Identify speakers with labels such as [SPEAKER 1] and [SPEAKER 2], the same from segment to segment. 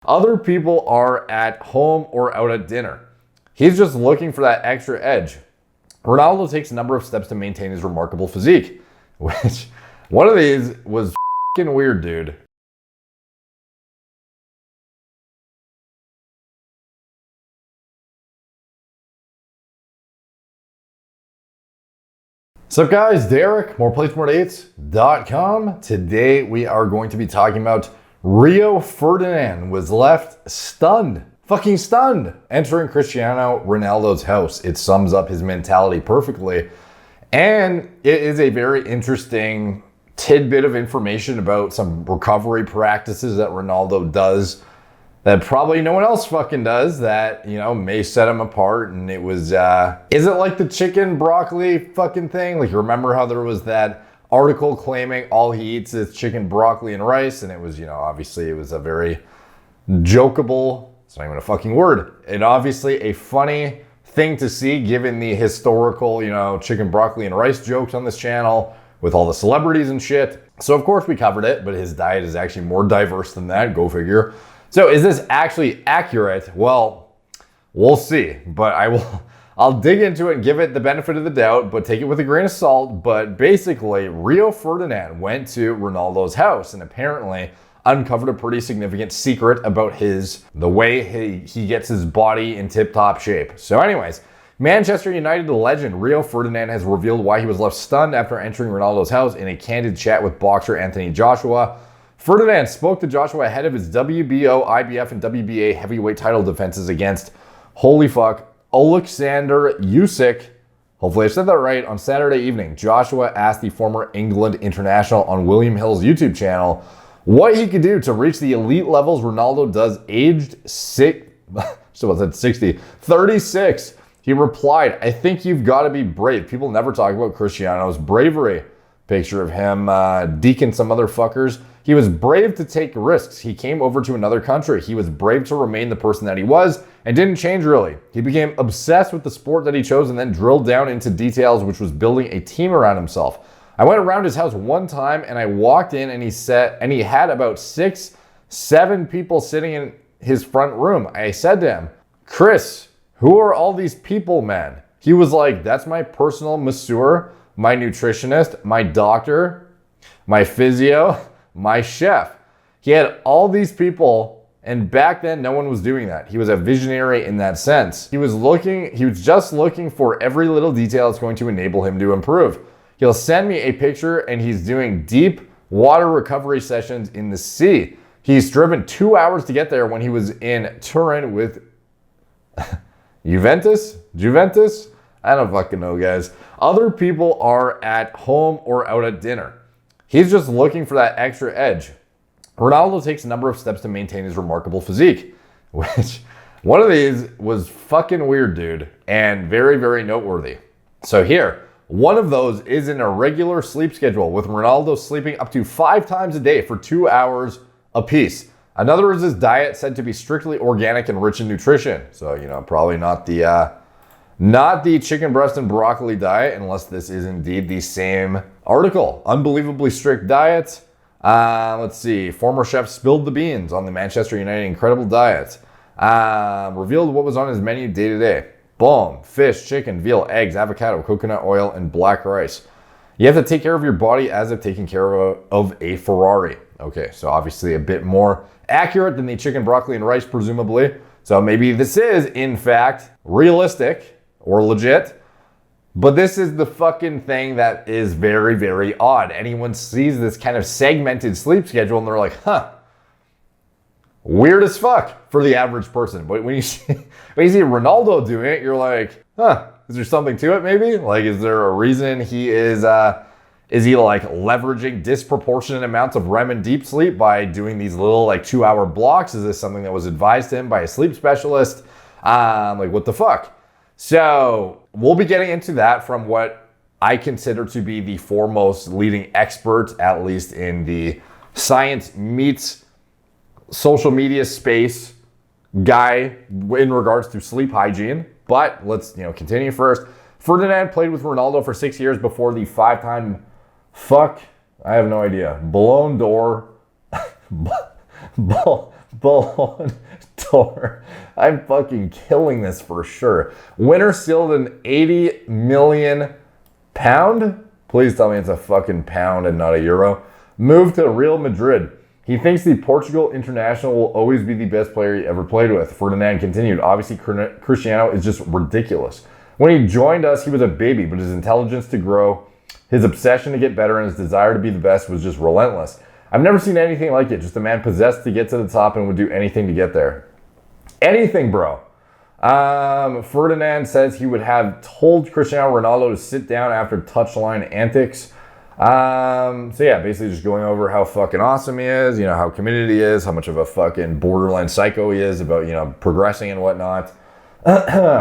[SPEAKER 1] Other people are at home or out at dinner. He's just looking for that extra edge. Ronaldo takes a number of steps to maintain his remarkable physique, which one of these was fucking weird, dude. What's up, guys? Derek, moreplates.com. Today we are going to be talking about Rio Ferdinand was left stunned, fucking stunned, entering Cristiano Ronaldo's house. It sums up his mentality perfectly. And it is a very interesting tidbit of information about some recovery practices that Ronaldo does that probably no one else fucking does that, you know, may set him apart. And it was, is it like the chicken broccoli fucking thing? Like, you remember how there was that article claiming all he eats is chicken, broccoli, and rice? And it was, you know, obviously it was a very jokeable, it's not even a fucking word, and obviously a funny thing to see given the historical, you know, chicken, broccoli, and rice jokes on this channel with all the celebrities and shit. So of course we covered it, but his diet is actually more diverse than that, go figure. So is this actually accurate? Well, we'll see, but I'll dig into it and give it the benefit of the doubt, but take it with a grain of salt. But basically, Rio Ferdinand went to Ronaldo's house and apparently uncovered a pretty significant secret about the way he gets his body in tip-top shape. So anyways, Manchester United legend Rio Ferdinand has revealed why he was left stunned after entering Ronaldo's house in a candid chat with boxer Anthony Joshua. Ferdinand spoke to Joshua ahead of his WBO, IBF, and WBA heavyweight title defenses against, holy fuck, Alexander Usyk. Hopefully I said that right. On Saturday evening, Joshua asked the former England international on William Hill's YouTube channel what he could do to reach the elite levels Ronaldo does aged 36. He replied, "I think you've got to be brave. People never talk about Cristiano's bravery." Picture of him deacon some other fuckers. He was brave to take risks. He came over to another country. He was brave to remain the person that he was and didn't change really. He became obsessed with the sport that he chose and then drilled down into details, which was building a team around himself. I went around his house one time and I walked in and he had about 6-7 people sitting in his front room. I said to him, "Chris, who are all these people, man?" He was like, "That's my personal masseur, my nutritionist, my doctor, my physio, my chef." He had all these people, and back then no one was doing that. He was a visionary in that sense. He was just looking for every little detail that's going to enable him to improve. He'll send me a picture and he's doing deep water recovery sessions in the sea. He's driven 2 hours to get there when he was in Turin with Juventus? I don't fucking know, guys. Other people are at home or out at dinner. He's just looking for that extra edge. Ronaldo takes a number of steps to maintain his remarkable physique, which one of these was fucking weird, dude, and very, very noteworthy. So here, one of those is an irregular sleep schedule, with Ronaldo sleeping up to 5 times a day for 2 hours apiece. Another is his diet, said to be strictly organic and rich in nutrition. So, you know, probably not the chicken breast and broccoli diet, unless this is indeed the same article. Unbelievably strict diet. Let's see. Former chef spilled the beans on the Manchester United incredible diet. Revealed what was on his menu day to day. Boom. Fish, chicken, veal, eggs, avocado, coconut oil, and black rice. You have to take care of your body as if taking care of a Ferrari. Okay, so obviously a bit more accurate than the chicken, broccoli, and rice, presumably. So maybe this is, in fact, realistic or legit, but this is the fucking thing that is very, very odd. Anyone sees this kind of segmented sleep schedule and they're like, huh, weird as fuck for the average person. But when you see Ronaldo doing it, you're like, huh, is there something to it maybe? Like, is there a reason he is he like leveraging disproportionate amounts of REM and deep sleep by doing these little like 2-hour blocks? Is this something that was advised to him by a sleep specialist? Like, what the fuck? So we'll be getting into that from what I consider to be the foremost leading expert, at least in the science meets social media space guy in regards to sleep hygiene. But let's continue first. Ferdinand played with Ronaldo for 6 years before the 5-time I have no idea. Ballon d'Or Ballon d'Or. I'm fucking killing this for sure. Winner sealed an 80 million pound. Please tell me it's a fucking pound and not a euro. Moved to Real Madrid. He thinks the Portugal international will always be the best player he ever played with. Ferdinand continued. Obviously, Cristiano is just ridiculous. When he joined us, he was a baby, but his intelligence to grow, his obsession to get better, and his desire to be the best was just relentless. I've never seen anything like it. Just a man possessed to get to the top and would do anything to get there. Anything, bro. Ferdinand says he would have told Cristiano Ronaldo to sit down after touchline antics. So yeah, basically just going over how fucking awesome he is, you know, how committed he is, how much of a fucking borderline psycho he is about, you know, progressing and whatnot,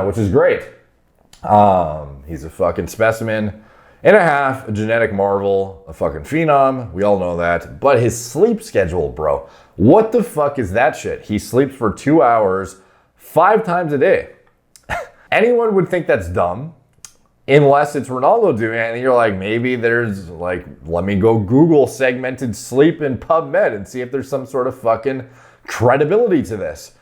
[SPEAKER 1] which is great. He's a fucking specimen and a half, a genetic marvel, a fucking phenom. We all know that. But his sleep schedule, bro, what the fuck is that shit? He sleeps for 2 hours, 5 times a day. Anyone would think that's dumb. Unless it's Ronaldo doing it, and you're like, maybe there's like, let me go Google segmented sleep in PubMed and see if there's some sort of fucking credibility to this.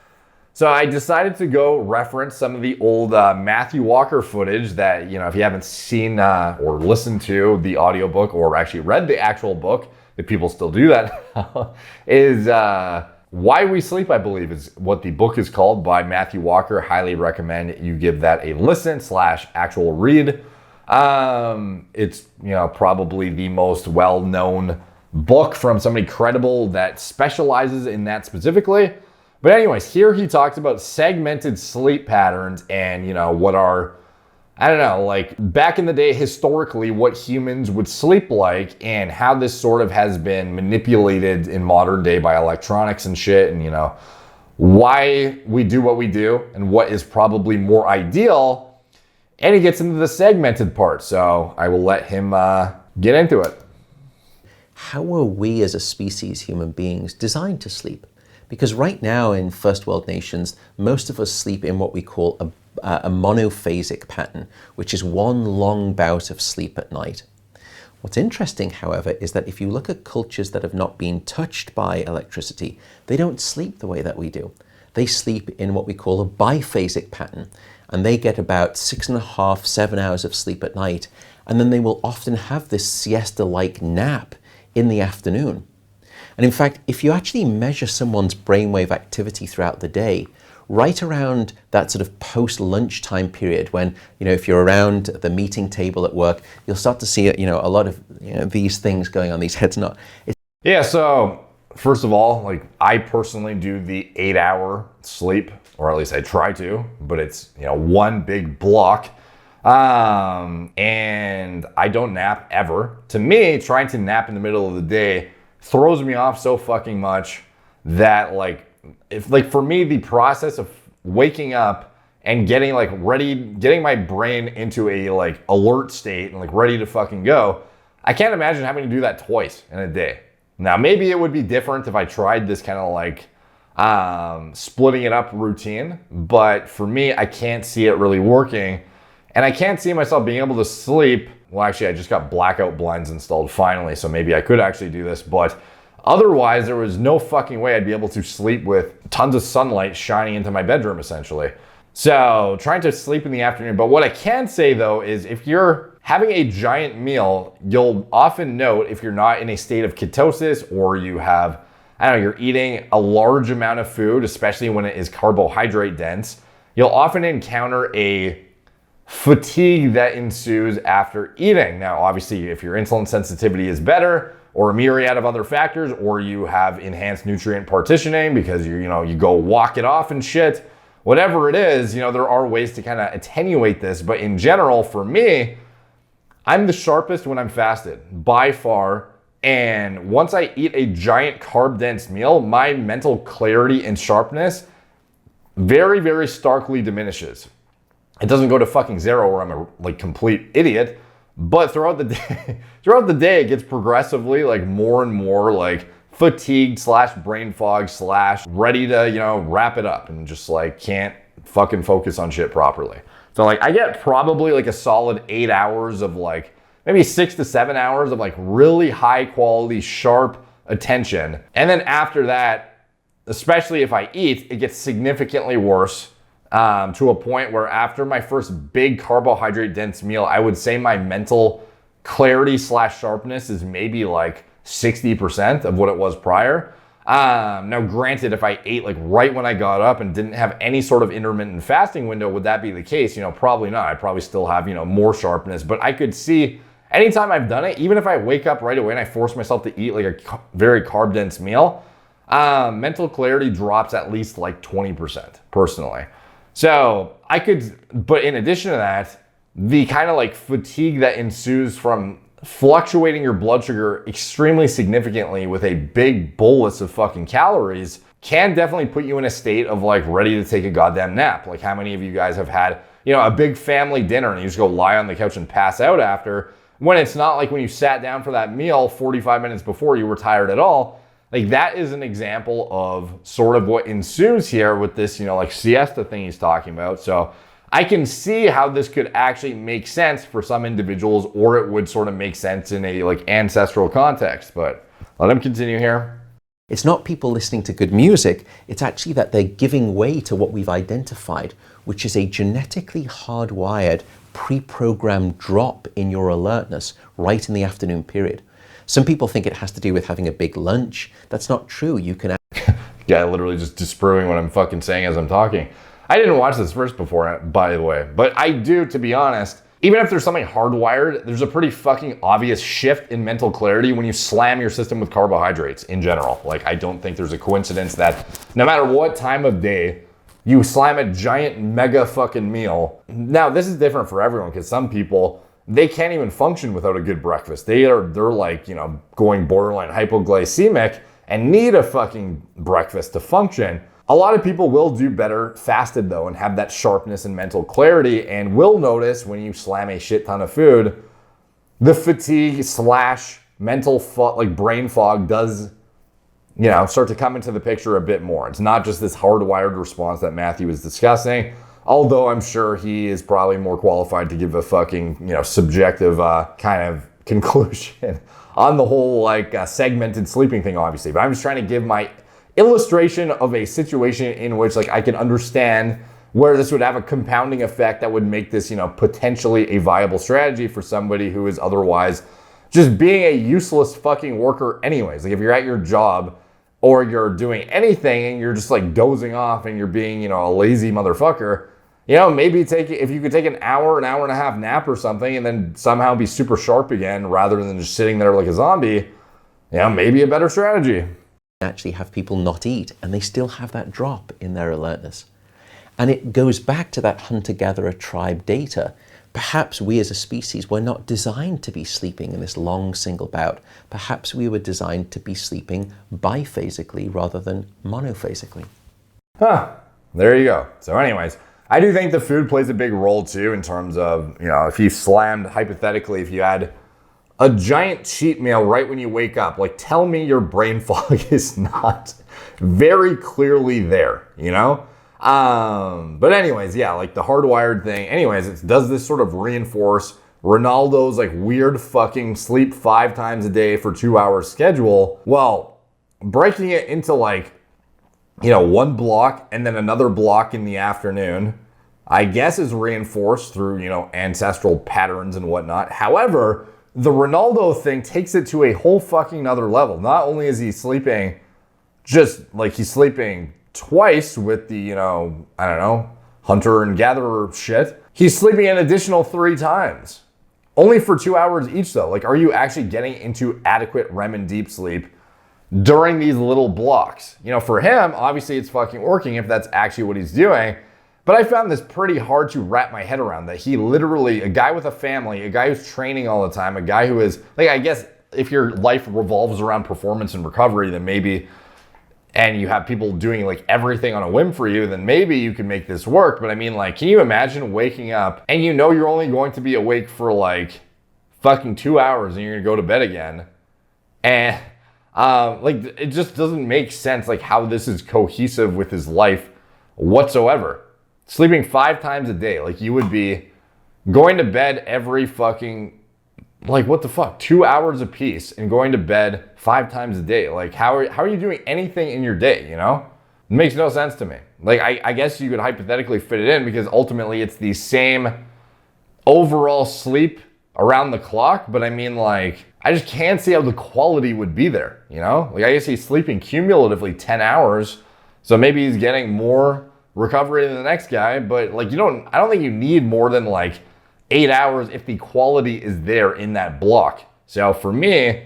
[SPEAKER 1] So I decided to go reference some of the old Matthew Walker footage that, you know, if you haven't seen or listened to the audiobook or actually read the actual book, if people still do that, is Why We Sleep, I believe is what the book is called, by Matthew Walker. Highly recommend you give that a listen / actual read. It's, you know, probably the most well-known book from somebody credible that specializes in that specifically. But anyways, here he talks about segmented sleep patterns and, you know, what are, I don't know, like back in the day, historically, what humans would sleep like and how this sort of has been manipulated in modern day by electronics and shit, and, you know, why we do what we do and what is probably more ideal. And he gets into the segmented part. So I will let him get into it.
[SPEAKER 2] How are we as a species, human beings, designed to sleep? Because right now in first world nations, most of us sleep in what we call a monophasic pattern, which is one long bout of sleep at night. What's interesting, however, is that if you look at cultures that have not been touched by electricity, they don't sleep the way that we do. They sleep in what we call a biphasic pattern, and they get about 6.5, 7 hours of sleep at night, and then they will often have this siesta-like nap in the afternoon. And in fact, if you actually measure someone's brainwave activity throughout the day, right around that sort of post-lunchtime period when, you know, if you're around the meeting table at work, you'll start to see, you know, a lot of, you know, these things going on, these heads not.
[SPEAKER 1] Yeah, so first of all, like I personally do the 8-hour sleep, or at least I try to, but it's, you know, one big block. And I don't nap ever. To me, trying to nap in the middle of the day throws me off so fucking much that, like, if, like, for me, the process of waking up and getting like ready, getting my brain into a like alert state and like ready to fucking go, I can't imagine having to do that twice in a day. Now, maybe it would be different if I tried this kind of like splitting it up routine, but for me, I can't see it really working, and I can't see myself being able to sleep. Well, actually, I just got blackout blinds installed finally, so maybe I could actually do this, but otherwise, there was no fucking way I'd be able to sleep with tons of sunlight shining into my bedroom, essentially. So, trying to sleep in the afternoon. But what I can say, though, is if you're having a giant meal, you'll often note if you're not in a state of ketosis or you have, I don't know, you're eating a large amount of food, especially when it is carbohydrate dense, you'll often encounter a fatigue that ensues after eating. Now, obviously, if your insulin sensitivity is better, or a myriad of other factors, or you have enhanced nutrient partitioning because you go walk it off and shit, whatever it is, there are ways to kind of attenuate this. But in general, for me, I'm the sharpest when I'm fasted by far. And once I eat a giant carb dense meal, my mental clarity and sharpness very, very starkly diminishes. It doesn't go to fucking zero where I'm a like complete idiot, but throughout the day, it gets progressively like more and more like fatigued / brain fog / ready to, wrap it up and just like can't fucking focus on shit properly. So like I get probably like a solid 8 hours of like maybe 6 to 7 hours of like really high quality, sharp attention. And then after that, especially if I eat, it gets significantly worse to a point where after my first big carbohydrate dense meal, I would say my mental clarity / sharpness is maybe like 60% of what it was prior. Now granted, if I ate like right when I got up and didn't have any sort of intermittent fasting window, would that be the case? Probably not. I'd probably still have, more sharpness, but I could see anytime I've done it, even if I wake up right away and I force myself to eat like a very carb dense meal, mental clarity drops at least like 20% personally. So but in addition to that, the kind of like fatigue that ensues from fluctuating your blood sugar extremely significantly with a big bolus of fucking calories can definitely put you in a state of like ready to take a goddamn nap. Like how many of you guys have had, a big family dinner and you just go lie on the couch and pass out after, when it's not like when you sat down for that meal 45 minutes before you were tired at all. Like that is an example of sort of what ensues here with this, like siesta thing he's talking about. So I can see how this could actually make sense for some individuals, or it would sort of make sense in a like ancestral context, but let him continue here.
[SPEAKER 2] It's not people listening to good music, it's actually that they're giving way to what we've identified, which is a genetically hardwired, pre-programmed drop in your alertness right in the afternoon period. Some people think it has to do with having a big lunch. That's not true. You can...
[SPEAKER 1] Yeah, literally just disproving what I'm fucking saying as I'm talking. I didn't watch this verse before, by the way, but I do, to be honest. Even if there's something hardwired, there's a pretty fucking obvious shift in mental clarity when you slam your system with carbohydrates in general. Like, I don't think there's a coincidence that no matter what time of day, you slam a giant mega fucking meal. Now, this is different for everyone because some people, they can't even function without a good breakfast. They're like, going borderline hypoglycemic and need a fucking breakfast to function. A lot of people will do better fasted though and have that sharpness and mental clarity, and will notice when you slam a shit ton of food, the fatigue / mental like brain fog does, start to come into the picture a bit more. It's not just this hardwired response that Matthew is discussing, although I'm sure he is probably more qualified to give a fucking, subjective kind of conclusion on the whole like segmented sleeping thing, obviously. But I'm just trying to give my illustration of a situation in which like I can understand where this would have a compounding effect that would make this, potentially a viable strategy for somebody who is otherwise just being a useless fucking worker anyways. Like if you're at your job or you're doing anything and you're just like dozing off and you're being, a lazy motherfucker, maybe if you could take an hour and a half nap or something and then somehow be super sharp again rather than just sitting there like a zombie, maybe a better strategy.
[SPEAKER 2] Actually have people not eat and they still have that drop in their alertness. And it goes back to that hunter-gatherer tribe data. Perhaps we as a species were not designed to be sleeping in this long single bout. Perhaps we were designed to be sleeping biphasically rather than monophasically.
[SPEAKER 1] There you go. So anyways, I do think the food plays a big role too in terms of, if you slammed, hypothetically, if you had a giant cheat meal right when you wake up, like tell me your brain fog is not very clearly there, But anyways, yeah, like the hardwired thing. Anyways, it does this sort of reinforce Ronaldo's like weird fucking sleep 5 times a day for 2 hours schedule. Well, breaking it into like, one block and then another block in the afternoon, I guess is reinforced through, ancestral patterns and whatnot. However, the Ronaldo thing takes it to a whole fucking nother level. Not only is he sleeping he's sleeping twice with the, hunter and gatherer shit. He's sleeping an additional 3 times. Only for 2 hours each though. Like, are you actually getting into adequate REM and deep sleep during these little blocks? For him, obviously it's fucking working if that's actually what he's doing. But I found this pretty hard to wrap my head around, that he literally, a guy with a family, a guy who's training all the time, a guy who is, like, I guess if your life revolves around performance and recovery, then maybe, and you have people doing like everything on a whim for you, then maybe you can make this work. But I mean, like, can you imagine waking up and you're only going to be awake for like fucking 2 hours and you're gonna go to bed again? And it just doesn't make sense, like how this is cohesive with his life whatsoever. Sleeping 5 times a day, like you would be going to bed every fucking, like what the fuck, 2 hours a piece and going to bed 5 times a day. Like how are you doing anything in your day, makes no sense to me. Like, I guess you could hypothetically fit it in because ultimately it's the same overall sleep around the clock. But I mean, like, I just can't see how the quality would be there, you know? Like, I guess he's sleeping cumulatively 10 hours. So maybe he's getting more recovery than the next guy. But like, I don't think you need more than like 8 hours if the quality is there in that block. So for me,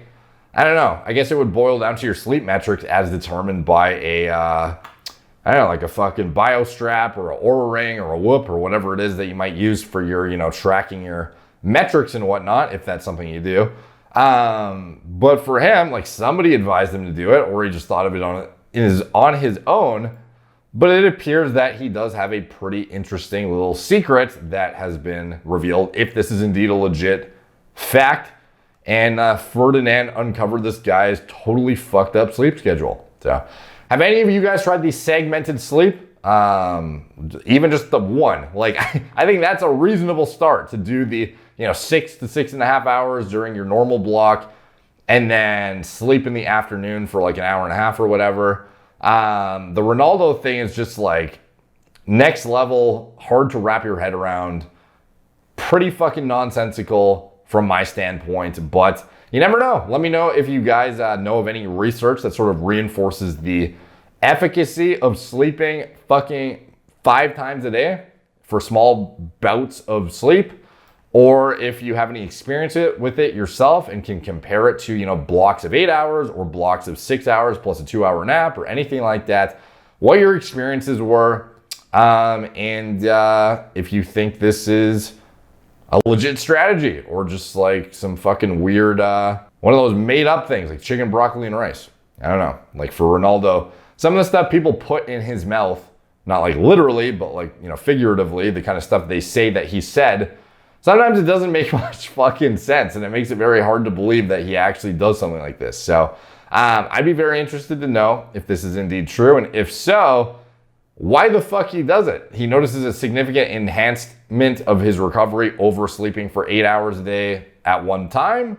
[SPEAKER 1] I don't know. I guess it would boil down to your sleep metrics as determined by I don't know, like a fucking BioStrap or a Oura Ring or a Whoop or whatever it is that you might use for your, tracking your metrics and whatnot, if that's something you do. But for him, like somebody advised him to do it, or he just thought of it on his own. But it appears that he does have a pretty interesting little secret that has been revealed, if this is indeed a legit fact. And Ferdinand uncovered this guy's totally fucked up sleep schedule. So, have any of you guys tried the segmented sleep? Even just the one. Like, I think that's a reasonable start to do the 6 to 6.5 hours during your normal block, and then sleep in the afternoon for like an hour and a half or whatever. The Ronaldo thing is just like next level, hard to wrap your head around, pretty fucking nonsensical from my standpoint, but you never know. Let me know if you guys know of any research that sort of reinforces the efficacy of sleeping fucking 5 times a day for small bouts of sleep, or if you have any experience with it yourself and can compare it to, blocks of 8 hours or blocks of 6 hours plus a 2-hour nap or anything like that, what your experiences were, and if you think this is a legit strategy or just like some fucking weird, one of those made up things like chicken, broccoli, and rice. I don't know. Like for Ronaldo, some of the stuff people put in his mouth, not like literally, but like, figuratively, the kind of stuff they say that he said, sometimes it doesn't make much fucking sense, and it makes it very hard to believe that he actually does something like this. So I'd be very interested to know if this is indeed true, and if so, why the fuck he does it. He notices a significant enhancement of his recovery over sleeping for 8 hours a day at one time,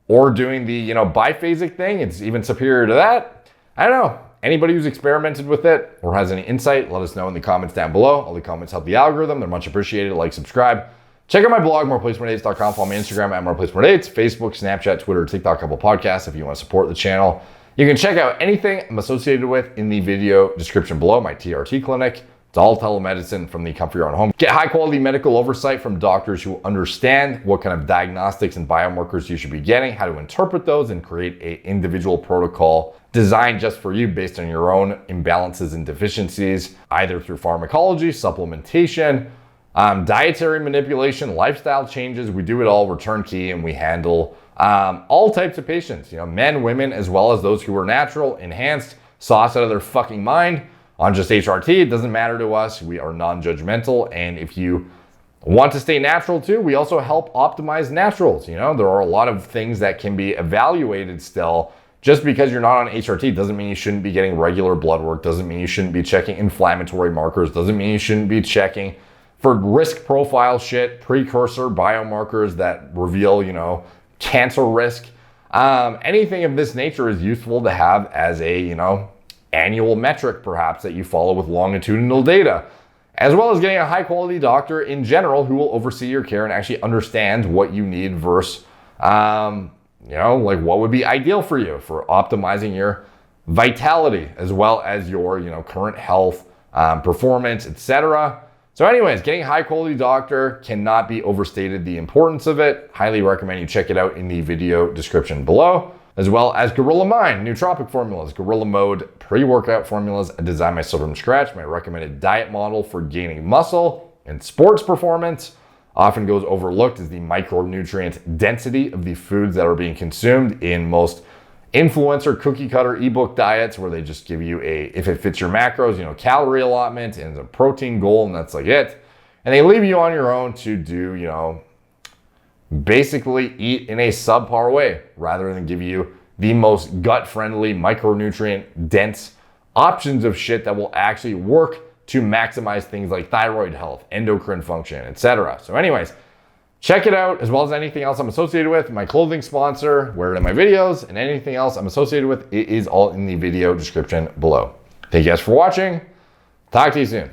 [SPEAKER 1] or doing the biphasic thing. It's even superior to that. I don't know. Anybody who's experimented with it or has any insight, let us know in the comments down below. All the comments help the algorithm. They're much appreciated. Like, subscribe. Check out my blog, moreplacemoredates.com. Follow me on Instagram at moreplacemoredates, Facebook, Snapchat, Twitter, TikTok, couple podcasts if you want to support the channel. You can check out anything I'm associated with in the video description below, my TRT clinic. It's all telemedicine from the comfort of your own home. Get high quality medical oversight from doctors who understand what kind of diagnostics and biomarkers you should be getting, how to interpret those, and create an individual protocol designed just for you based on your own imbalances and deficiencies, either through pharmacology, supplementation, dietary manipulation, lifestyle changes. We do it all. We're turnkey, and we handle all types of patients, men, women, as well as those who are natural, enhanced, sauce out of their fucking mind on just HRT. It doesn't matter to us. We are non-judgmental. And if you want to stay natural too, we also help optimize naturals. There are a lot of things that can be evaluated still. Just because you're not on HRT doesn't mean you shouldn't be getting regular blood work, doesn't mean you shouldn't be checking inflammatory markers, doesn't mean you shouldn't be checking for risk profile shit, precursor biomarkers that reveal, cancer risk. Anything of this nature is useful to have as a, annual metric perhaps that you follow with longitudinal data, as well as getting a high quality doctor in general who will oversee your care and actually understand what you need versus, like what would be ideal for you for optimizing your vitality as well as your, current health, performance, etc. So anyways, getting a high quality doctor cannot be overstated, the importance of it. Highly recommend you check it out in the video description below, as well as Gorilla Mind, nootropic formulas, Gorilla Mode, pre-workout formulas. I designed myself from scratch. My recommended diet model for gaining muscle and sports performance. Often goes overlooked is the micronutrient density of the foods that are being consumed in most influencer cookie cutter ebook diets, where they just give you if it fits your macros, calorie allotment and a protein goal, and that's like it. And they leave you on your own to do, basically eat in a subpar way rather than give you the most gut-friendly, micronutrient-dense options of shit that will actually work to maximize things like thyroid health, endocrine function, etc. So anyways, check it out, as well as anything else I'm associated with. My clothing sponsor, wear it in my videos, and anything else I'm associated with, it is all in the video description below. Thank you guys for watching. Talk to you soon.